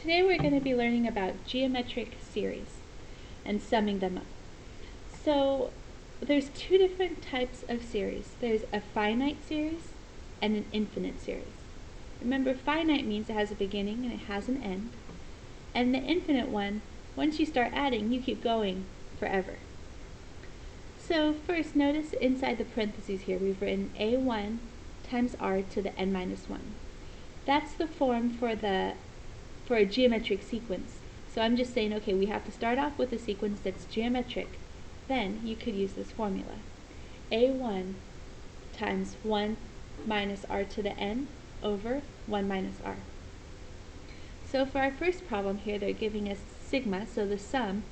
today we're going to be learning about geometric series and summing them up. So there's two different types of series. There's a finite series and an infinite series. Remember, finite means it has a beginning and it has an end. And the infinite one, once you start adding, you keep going forever. So first, notice inside the parentheses here we've written a1 times r to the n minus 1. That's the form for a geometric sequence. So I'm just saying, okay, we have to start off with a sequence that's geometric. Then you could use this formula. a1 times 1 minus r to the n over 1 minus r. So for our first problem here, they're giving us sigma, so the sum,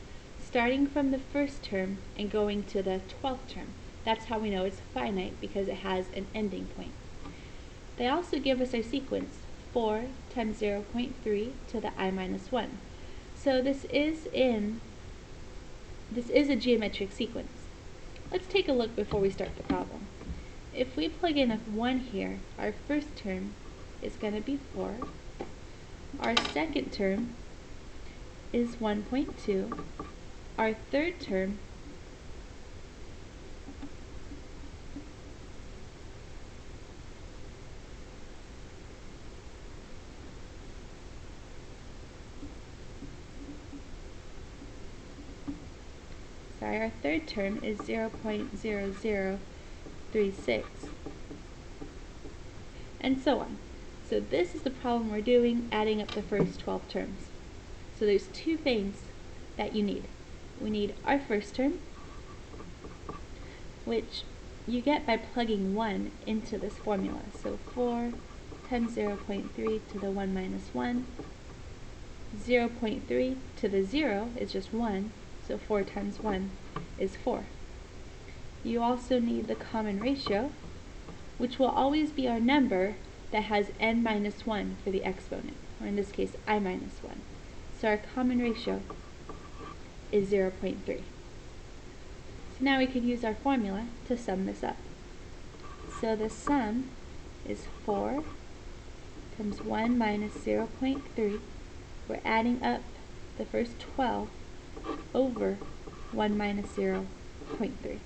starting from the first term and going to the 12th term. That's how we know it's finite, because it has an ending point. They also give us our sequence, 4 times 0.3 to the I minus 1. So this is a geometric sequence. Let's take a look before we start the problem. If we plug in a 1 here, our first term is going to be 4. Our second term is 1.2. Our third term our third term is 0.0036, and so on. So this is the problem we're doing, adding up the first 12 terms. So there's two things that you need. We need our first term, which you get by plugging 1 into this formula. So 4 times 0.3 to the 1 minus 1. 0.3 to the 0 is just 1. So 4 times 1 is 4. You also need the common ratio, which will always be our number that has n minus 1 for the exponent, or in this case I minus 1. So our common ratio is 0.3. So now we can use our formula to sum this up. So the sum is 4 times 1 minus 0.3. We're adding up the first 12 over 1 minus 0.3.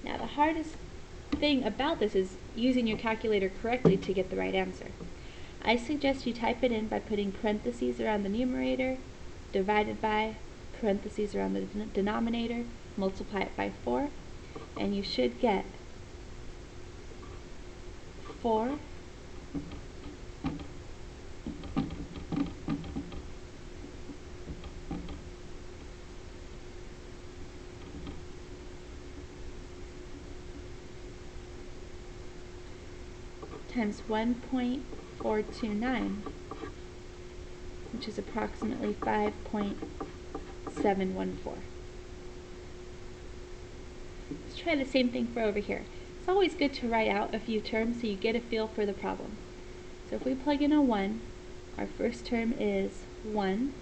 Now the hardest thing about this is using your calculator correctly to get the right answer. I suggest you type it in by putting parentheses around the numerator, divided by, parentheses around the denominator, multiply it by 4, and you should get 4 times 1.429, which is approximately 5.714. Let's try the same thing for over here. It's always good to write out a few terms so you get a feel for the problem. So if we plug in a 1, our first term is 1,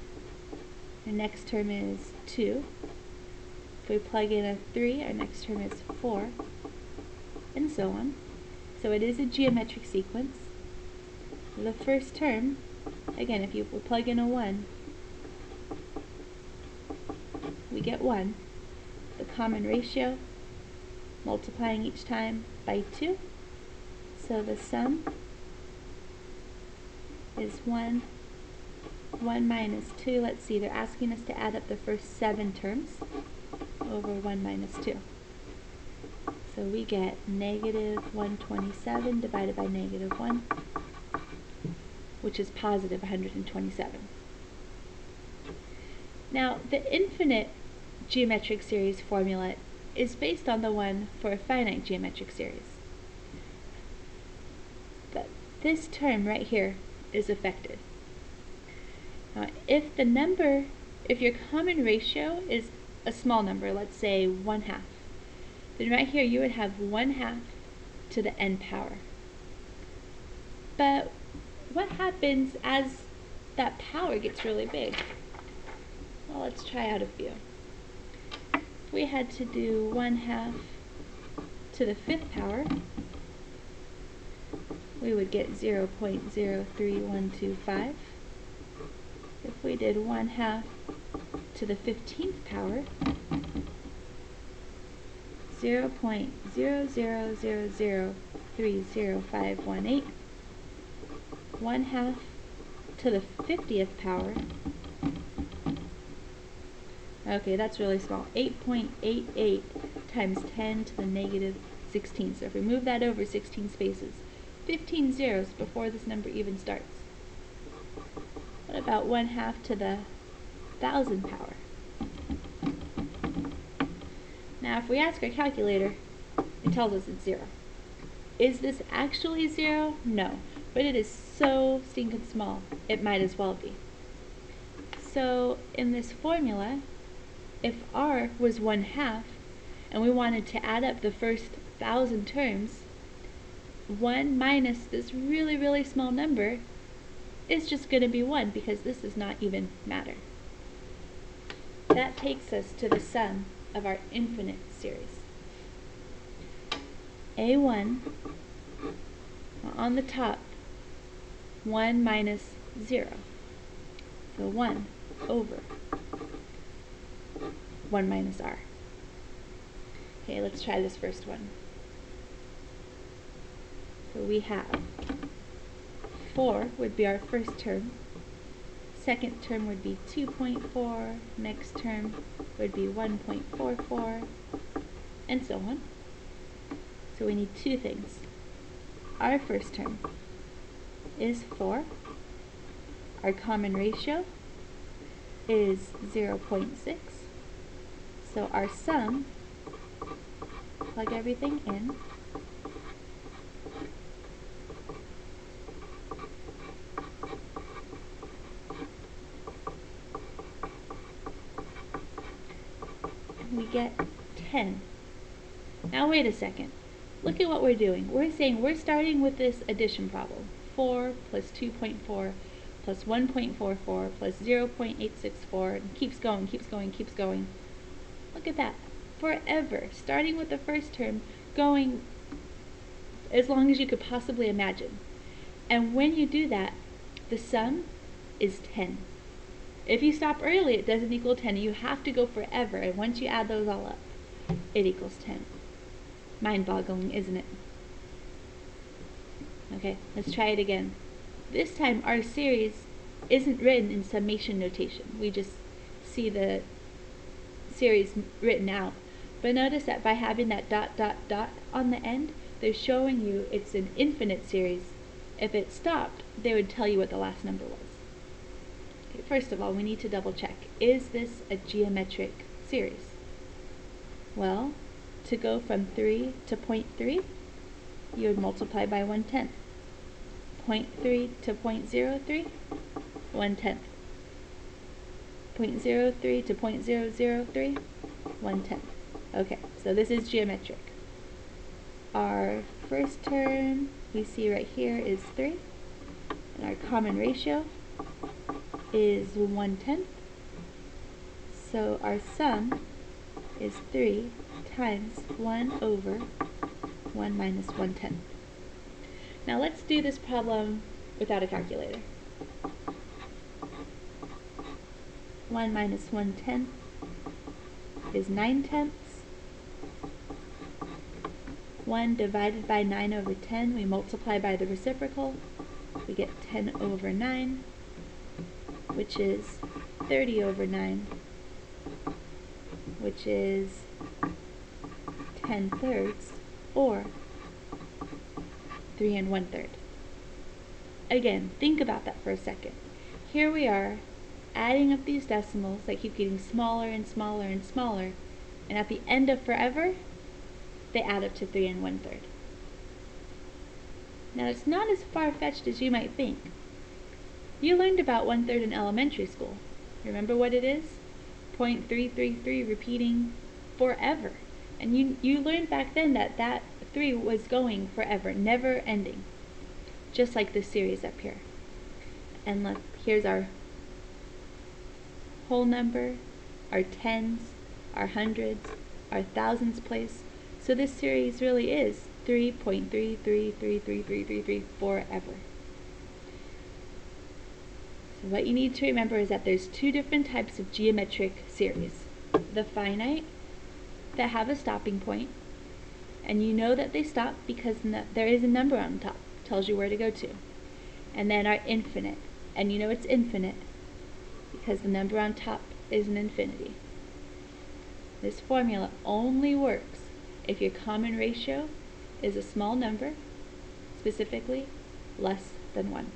our next term is 2. If we plug in a 3, our next term is 4, and so on. So it is a geometric sequence. The first term, again, if you plug in a 1, we get 1. The common ratio, multiplying each time by 2. So the sum is 1 minus 2. Let's see, they're asking us to add up the first 7 terms over 1 minus 2. So we get negative 127 divided by negative 1, which is positive 127. Now, the infinite geometric series formula is based on the one for a finite geometric series. But this term right here is affected. Now, if your common ratio is a small number, let's say 1/2, then right here you would have 1/2 to the n power. But what happens as that power gets really big? Well, let's try out a few. If we had to do 1/2 to the 5th power, we would get 0.03125. if we did 1/2 to the 15th power, 0.000030518, 1/2 to the 50th power, okay, that's really small, 8.88 times 10 to the negative 16. So if we move that over 16 spaces, 15 zeros before this number even starts. What about 1/2 to the 1000th power? Now if we ask our calculator, it tells us it's 0. Is this actually 0? No, but it is so stinking small, it might as well be. So in this formula, if r was 1/2 and we wanted to add up the first 1000 terms, 1 minus this really, really small number is just going to be 1 because this does not even matter. That takes us to the sum of our infinite series. A1, on the top, 1 minus 0. So 1 over 1 minus r. Okay, let's try this first one. So we have 4 would be our first term, second term would be 2.4, next term would be 1.44, and so on. So we need two things. Our first term is 4, our common ratio is 0.6, so our sum, plug everything in, we get 10. Now wait a second. Look at what we're doing. We're saying we're starting with this addition problem. 4 plus 2.4 plus 1.44 plus 0.864 and keeps going, keeps going, keeps going. Look at that. Forever. Starting with the first term, going as long as you could possibly imagine. And when you do that, the sum is 10. If you stop early, it doesn't equal 10. You have to go forever, and once you add those all up, it equals 10. Mind-boggling, isn't it? Okay, let's try it again. This time, our series isn't written in summation notation. We just see the series written out. But notice that by having that dot, dot, dot on the end, they're showing you it's an infinite series. If it stopped, they would tell you what the last number was. Okay, first of all, we need to double check. Is this a geometric series? Well, to go from 3 to 0.3, you would multiply by 1/10. 0.3 to 0.03, 1/10. 0.03 to 0.003, 1/10. Okay, so this is geometric. Our first term we see right here is 3, and our common ratio is 1/10. So our sum is 3 times 1 over 1 minus 1/10. Now let's do this problem without a calculator. 1 minus 1/10 is 9/10. 1 divided by 9 over 10, we multiply by the reciprocal. We get 10 over 9, which is 30 over 9, which is 10/3, or 3 1/3. Again, think about that for a second. Here we are, adding up these decimals that keep getting smaller and smaller and smaller, and at the end of forever, they add up to 3 1/3. Now it's not as far-fetched as you might think. You learned about 1/3 in elementary school. Remember what it is? 0.333 repeating forever. And you learned back then that that 3 was going forever, never ending. Just like this series up here. And look, here's our whole number, our tens, our hundreds, our thousands place. So this series really is 3.3333333 forever. What you need to remember is that there's two different types of geometric series. The finite, that have a stopping point, and you know that they stop because there is a number on top, tells you where to go to. And then our infinite, and you know it's infinite because the number on top is an infinity. This formula only works if your common ratio is a small number, specifically less than 1.